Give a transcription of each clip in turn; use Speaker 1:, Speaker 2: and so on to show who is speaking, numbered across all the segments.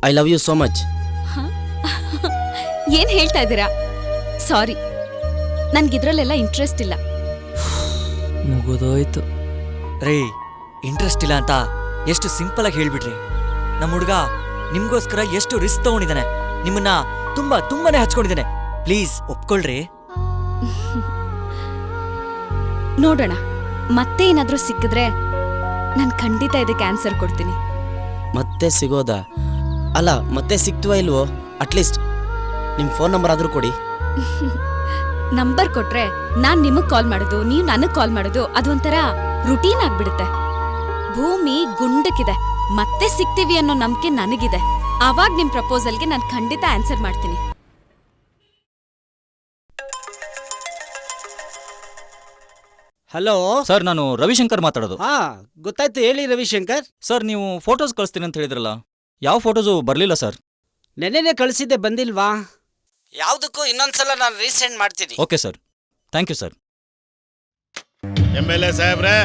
Speaker 1: I love you so much.
Speaker 2: ಏನ್ ಹೇಳ್ತಾ ಇದ್ದೀರಾ? ಸಾರಿ, ನನ್ಗಿದ್ರಲ್ಲೆಲ್ಲ ಇಂಟ್ರೆಸ್ಟ್ ಇಲ್ಲ.
Speaker 1: ಮುಗಿದೋಯ್ತು
Speaker 3: ರೇ. ಇಂಟ್ರೆಸ್ಟ್ ಇಲ್ಲ ಅಂತ ಎಷ್ಟು ಸಿಂಪಲ್ ಆಗಿ ಹೇಳ್ಬಿಡ್ರಿ. ನಮ್ಮ ಹುಡುಗ ನಿಮ್ಗೋಸ್ಕರ ಎಷ್ಟು ರಿಸ್ಕ್ ತಗೊಂಡಿದ್ದಾನೆ, ನಿಮ್ಮನ್ನ ತುಂಬಾನೇ ಹಚ್ಕೊಂಡಿದ್ದಾನೆ. ಪ್ಲೀಸ್ ಒಪ್ಕೊಳ್ರಿ.
Speaker 2: ನೋಡೋಣ, ಮತ್ತೆ ಏನಾದ್ರೂ ಸಿಕ್ಕಿದ್ರೆ ನಾನು ಖಂಡಿತ ಇದಕ್ಕೆ ಆನ್ಸರ್ ಕೊಡ್ತೀನಿ.
Speaker 1: ಮತ್ತೆ ಸಿಗೋದಾ? ಅಲ್ಲ, ಮತ್ತೆ ಸಿಗ್ತೀವ ಇಲ್ವೋ? ಅಟ್ಲೀಸ್ಟ್ ನಿಮ್ಮ ಫೋನ್ ನಂಬರ್ ಆದರೂ ಕೊಡಿ.
Speaker 2: ನಂಬರ್ ಕೊಟ್ರೆ ನಾನ್ ನಿಮಗ್ ಕಾಲ್ ಮಾಡೋದು, ನೀವ್ ನನಗ್ ಕಾಲ್ ಮಾಡೋದು ಅದೊಂಥರ ರುಟೀನ್ ಆಗ್ಬಿಡುತ್ತೆ. ಭೂಮಿ ಗುಂಡಕ್ಕಿದೆ, ಮತ್ತೆ ಸಿಗ್ತೀವಿ ಅನ್ನೋ ನಂಬಿಕೆ ನನಗಿದೆ. ಆವಾಗ ನಿಮ್ ಪ್ರಪೋಸಲ್ಗೆ ನಾನು ಖಂಡಿತ ಆನ್ಸರ್ ಮಾಡ್ತೀನಿ.
Speaker 4: ಹಲೋ
Speaker 5: ಸರ್, ನಾನು ರವಿಶಂಕರ್ ಮಾತಾಡೋದು.
Speaker 4: ಹಾ, ಗೊತ್ತಾಯ್ತು, ಹೇಳಿ ರವಿಶಂಕರ್.
Speaker 5: ಸರ್, ನೀವು ಫೋಟೋಸ್ ಕಳಿಸ್ತೀನಿ ಅಂತ ಹೇಳಿದ್ರಲ್ಲ, ಯಾವ ಫೋಟೋಸು ಬರಲಿಲ್ಲ ಸರ್.
Speaker 4: ನೆನ್ನೆನೆ ಕಳಿಸಿದ್ದೆ, ಬಂದಿಲ್ವಾ? ಯಾವುದಕ್ಕೂ ಇನ್ನೊಂದ್ಸಲ ನಾನು ರೀಸೆಂಡ್ ಮಾಡ್ತೀನಿ.
Speaker 5: Okay sir, thank you sir.
Speaker 6: MLA ಸಾಹೇಬ್ರೆ,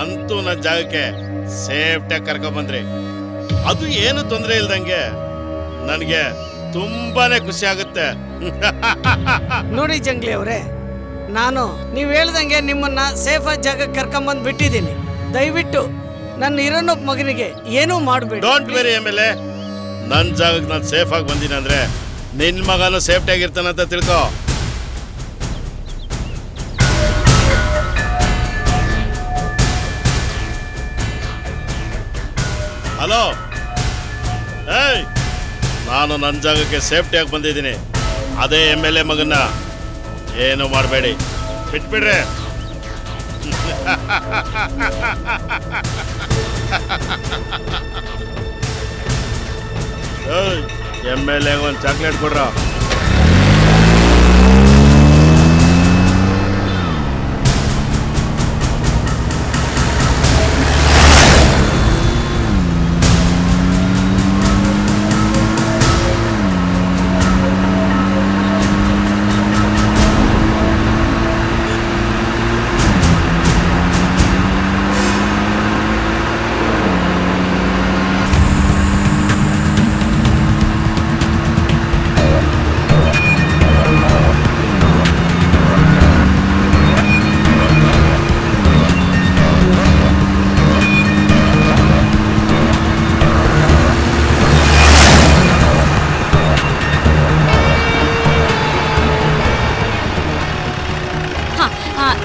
Speaker 6: ಅಂತೂ ನನ್ನ ಜಾಗಕ್ಕೆ ಸೇಫ್ಟಿಯಾಗಿ ಕರ್ಕೊಂಡ್ಬಂದ್ರಿ. ಅದು ಏನು ತೊಂದರೆ ಇಲ್ದಂಗೆ ನನಗೆ ತುಂಬಾನೇ ಖುಷಿ ಆಗುತ್ತೆ.
Speaker 4: ನೋಡಿ ಜಂಗ್ಲಿ ಅವರೇ, ನಾನು ನೀವು ಹೇಳ್ದಂಗೆ ನಿಮ್ಮನ್ನ ಸೇಫ್ ಆದ ಜಾಗಕ್ಕೆ ಕರ್ಕೊಂಬಂದು ಬಿಟ್ಟಿದ್ದೀನಿ. ದಯವಿಟ್ಟು ನನ್ನ ಇರೋನೊಬ್ಬ ಮಗನಿಗೆ ಏನೂ ಮಾಡಬೇಡಿ.
Speaker 6: ಡೋಂಟ್ ವೆರಿ MLA, ನನ್ನ ಜಾಗಕ್ಕೆ ನಾನು ಸೇಫ್ ಆಗಿ ಬಂದೀನಿ ಅಂದ್ರೆ ನಿನ್ನ ಮಗನೂ ಸೇಫ್ಟಿ ಆಗಿರ್ತಾನಂತ ತಿಳ್ಕೊ. ಹಲೋ, ಏಯ್, ನಾನು ನನ್ನ ಜಾಗಕ್ಕೆ ಸೇಫ್ಟಿಯಾಗಿ ಬಂದಿದ್ದೀನಿ. ಅದೇ MLA ಮಗನ್ನ ಏನು ಮಾಡಬೇಡಿ, ಬಿಟ್ಬಿಡ್ರೆ. MLA ಒಂದು ಚಾಕ್ಲೇಟ್ ಕೊಡ್ರ.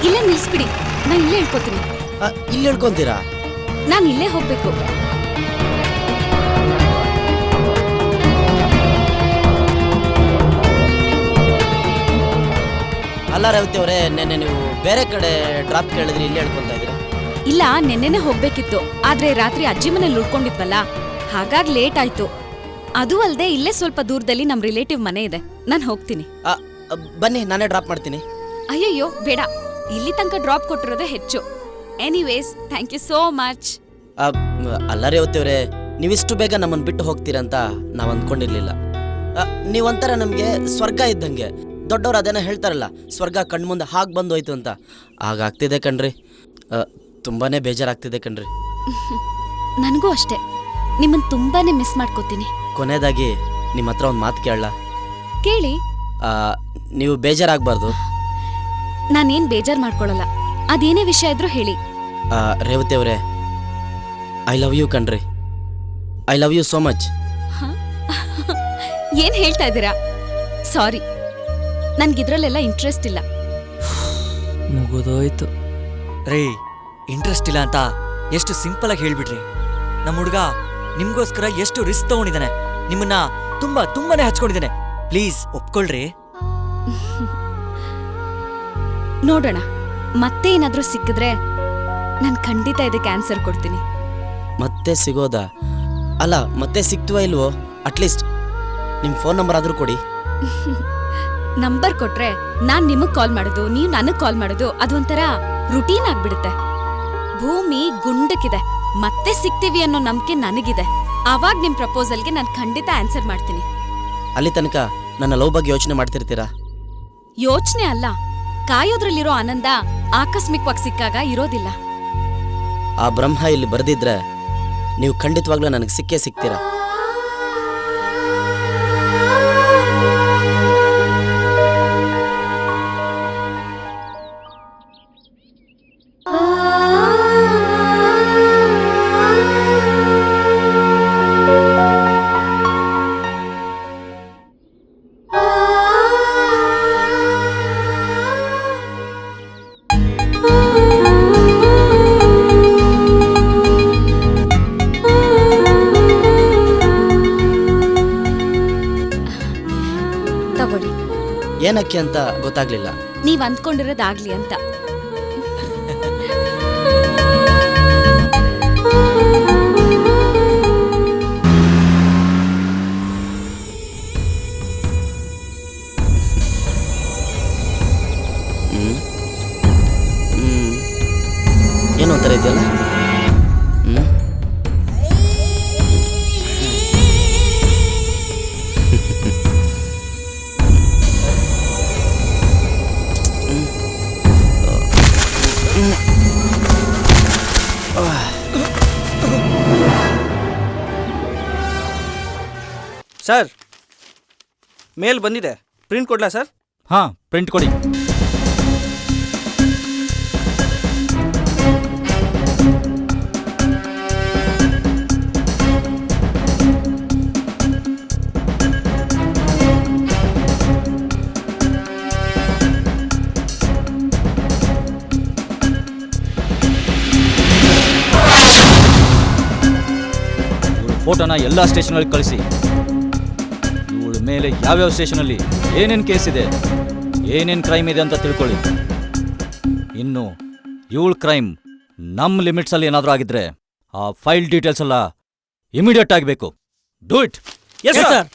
Speaker 2: ಇಲ್ಲೇ ನಿಲ್ಸ್ಬಿಡಿ, ನಾನು ಇಲ್ಲೇ ಹೇಳ್ಕೊತೀನಿ.
Speaker 1: ಇಲ್ಲಿ ಹೇಳ್ಕೊಂತೀರಾ?
Speaker 2: ನಾನು ಇಲ್ಲೇ ಹೋಗ್ಬೇಕು.
Speaker 1: ಅಲ್ಲ ರೇವತಿ ಅವರೇ, ನೆನ್ನೆ ನೀವು ಬೇರೆ ಕಡೆ ಡ್ರಾಪ್ ಕೇಳಿದ್ರಿ, ಇಲ್ಲಿ ಹೇಳ್ಕೊಂತ ಇದ್ದೀರಾ?
Speaker 2: ಇಲ್ಲ, ನೆನ್ನೆನೆ ಹೋಗ್ಬೇಕಿತ್ತು, ಆದ್ರೆ ರಾತ್ರಿ ಅಜ್ಜಿ ಮನೇಲಿ ಉಳ್ಕೊಂಡಿದ್ವಲ್ಲ, ಹಾಗಾಗಿ ಲೇಟ್ ಆಯ್ತು. ಅದು ಅಲ್ಲದೆ ಇಲ್ಲೇ ಸ್ವಲ್ಪ ದೂರದಲ್ಲಿ ನಮ್ ರಿಲೇಟಿವ್ ಮನೆ ಇದೆ, ನಾನು ಹೋಗ್ತೀನಿ.
Speaker 1: ಬನ್ನಿ, ನಾನೇ ಡ್ರಾಪ್ ಮಾಡ್ತೀನಿ.
Speaker 2: ಅಯ್ಯಯ್ಯೋ ಬೇಡ, ಇಲ್ಲಿ ತನಕ ಡ್ರಾಪ್ ಕೊಟ್ಟಿರೋದೇ ಹೆಚ್ಚು. Anyways, thank you so much.
Speaker 1: ಅಲ್ಲ ರೇವತಿ ಅವರೇ, ನೀವಿಷ್ಟು ಬೇಗ ನಮ್ಮನ್ನು ಬಿಟ್ಟು ಹೋಗ್ತೀರಂತ ನಾವು ಅಂದ್ಕೊಂಡಿರ್ಲಿಲ್ಲ. ನೀವೊಂಥರ ನಮಗೆ ಸ್ವರ್ಗ ಇದ್ದಂಗೆ. ದೊಡ್ಡವ್ರು ಅದೇನೋ ಹೇಳ್ತಾರಲ್ಲ, ಸ್ವರ್ಗ ಕಣ್ಮುಂದೆ ಹಾಗೆ ಬಂದೋಯ್ತು ಅಂತ. ಹಾಗಾಗ್ತಿದೆ ಕಣ್ರಿ, ತುಂಬಾನೇ ಬೇಜಾರಾಗ್ತಿದೆ ಕಣ್ರಿ.
Speaker 2: ನನಗೂ ಅಷ್ಟೇ, ನಿಮ್ಮನ್ನು ತುಂಬಾನೇ ಮಿಸ್ ಮಾಡ್ಕೋತೀನಿ.
Speaker 1: ಕೊನೆಯದಾಗಿ ನಿಮ್ಮ ಹತ್ರ ಒಂದು ಮಾತು ಕೇಳಲ್ಲ?
Speaker 2: ಕೇಳಿ.
Speaker 1: ನೀವು ಬೇಜಾರಾಗಬಾರ್ದು.
Speaker 2: ನಾನೇನ್ ಬೇಜಾರ್ ಮಾಡ್ಕೊಳಲ್ಲ, ಅದೇನೇ ವಿಷಯ ಇದ್ರೂ ಹೇಳಿ.
Speaker 1: ರೇವತಿ ಅವರೇ, ಐ ಲವ್ ಯು ಕಣ್ರಿ. I love you so much.
Speaker 2: ಏನ್ ಹೇಳ್ತಾ ಇದ್ದೀರಾ? ಸಾರಿ, ನನ್ಗಿದ್ರಲ್ಲೆಲ್ಲ ಇಂಟ್ರೆಸ್ಟ್ ಇಲ್ಲ.
Speaker 1: ಮುಗಿದೋಯ್ತು
Speaker 3: ರೇ. ಇಂಟ್ರೆಸ್ಟ್ ಇಲ್ಲ ಅಂತ ಎಷ್ಟು ಸಿಂಪಲ್ ಆಗಿ ಹೇಳ್ಬಿಡ್ರಿ. ನಮ್ಮ ಹುಡುಗ ನಿಮ್ಗೋಸ್ಕರ ಎಷ್ಟು ರಿಸ್ಕ್ ತಗೊಂಡಿದ್ದಾನೆ, ನಿಮ್ಮನ್ನ ತುಂಬಾನೇ ಹಚ್ಕೊಂಡಿದ್ದಾನೆ. ಪ್ಲೀಸ್ ಒಪ್ಕೊಳ್ರಿ.
Speaker 2: ನೋಡೋಣ, ಮತ್ತೆ ಏನಾದ್ರೂ ಸಿಕ್ಕಿದ್ರೆ ನಾನು ಖಂಡಿತ ಇದಕ್ಕೆ ಆನ್ಸರ್ ಕೊಡ್ತೀನಿ.
Speaker 1: ಮತ್ತೆ ಸಿಗೋದಾ? ಅಲ್ಲ, ಮತ್ತೆ ಸಿಗ್ತೀವ ಇಲ್ವೋ? ಅಟ್ಲೀಸ್ಟ್ ನಿಮ್ಮ ಫೋನ್ ನಂಬರ್ ಆದರೂ ಕೊಡಿ.
Speaker 2: ನಂಬರ್ ಕೊಟ್ರೆ ನಾನ್ ನಿಮಗ್ ಕಾಲ್ ಮಾಡೋದು, ನೀವ್ ನನಗ್ ಕಾಲ್ ಮಾಡೋದು ಅದೊಂಥರ ರುಟೀನ್ ಆಗ್ಬಿಡುತ್ತೆ. ಭೂಮಿ ಗುಂಡಕ್ಕಿದೆ, ಮತ್ತೆ ಸಿಗ್ತೀವಿ ಅನ್ನೋ ನಂಬಿಕೆ ನನಗಿದೆ. ಆವಾಗ ನಿಮ್ ಪ್ರಪೋಸಲ್ಗೆ ನಾನು ಖಂಡಿತ ಆನ್ಸರ್ ಮಾಡ್ತೀನಿ.
Speaker 1: ಅಲ್ಲಿ ತನಕ ನನ್ನ ಲವ್ ಬಗ್ಗೆ ಯೋಚನೆ ಮಾಡ್ತಿರ್ತೀರಾ?
Speaker 2: ಯೋಚನೆ ಅಲ್ಲ, ಕಾಯೋದ್ರಲ್ಲಿರೋ ಆನಂದ ಆಕಸ್ಮಿಕವಾಗಿ ಸಿಕ್ಕಾಗ ಇರೋದಿಲ್ಲ.
Speaker 1: ಆ ಬ್ರಹ್ಮ ಇಲ್ಲಿ ಬರ್ದಿದ್ರೆ ನೀವು ಖಂಡಿತವಾಗ್ಲೂ ನನಗೆ ಸಿಕ್ಕೇ ಸಿಗ್ತೀರಾ. ಏನಕ್ಕೆ ಅಂತ ಗೊತ್ತಾಗ್ಲಿಲ್ಲ.
Speaker 2: ನೀವ್ ಅಂದ್ಕೊಂಡಿರೋದಾಗ್ಲಿ ಅಂತ.
Speaker 1: ಏನೋ ಒಂಥರ ಇದೆಯಲ್ಲ.
Speaker 7: ಸರ್, ಮೇಲ್ ಬಂದಿದೆ, ಪ್ರಿಂಟ್ ಕೊಡ್ಲಾ ಸರ್?
Speaker 5: ಹಾ, ಪ್ರಿಂಟ್ ಕೊಡಿ. ಫೋಟೋನ ಎಲ್ಲ ಸ್ಟೇಷನ್ಗಳಿಗೆ ಕಳಿಸಿ. ಇವಳ ಮೇಲೆ ಯಾವ್ಯಾವ ಸ್ಟೇಷನಲ್ಲಿ ಏನೇನು ಕೇಸ್ ಇದೆ, ಏನೇನು ಕ್ರೈಮ್ ಇದೆ ಅಂತ ತಿಳ್ಕೊಳ್ಳಿ. ಇನ್ನು ಇವಳ ಕ್ರೈಮ್ ನಮ್ಮ ಲಿಮಿಟ್ಸಲ್ಲಿ ಏನಾದರೂ ಆಗಿದ್ರೆ ಆ ಫೈಲ್ ಡೀಟೇಲ್ಸ್ ಎಲ್ಲ ಇಮಿಡಿಯೇಟ್ ಆಗಬೇಕು. Do it.
Speaker 7: Yes sir.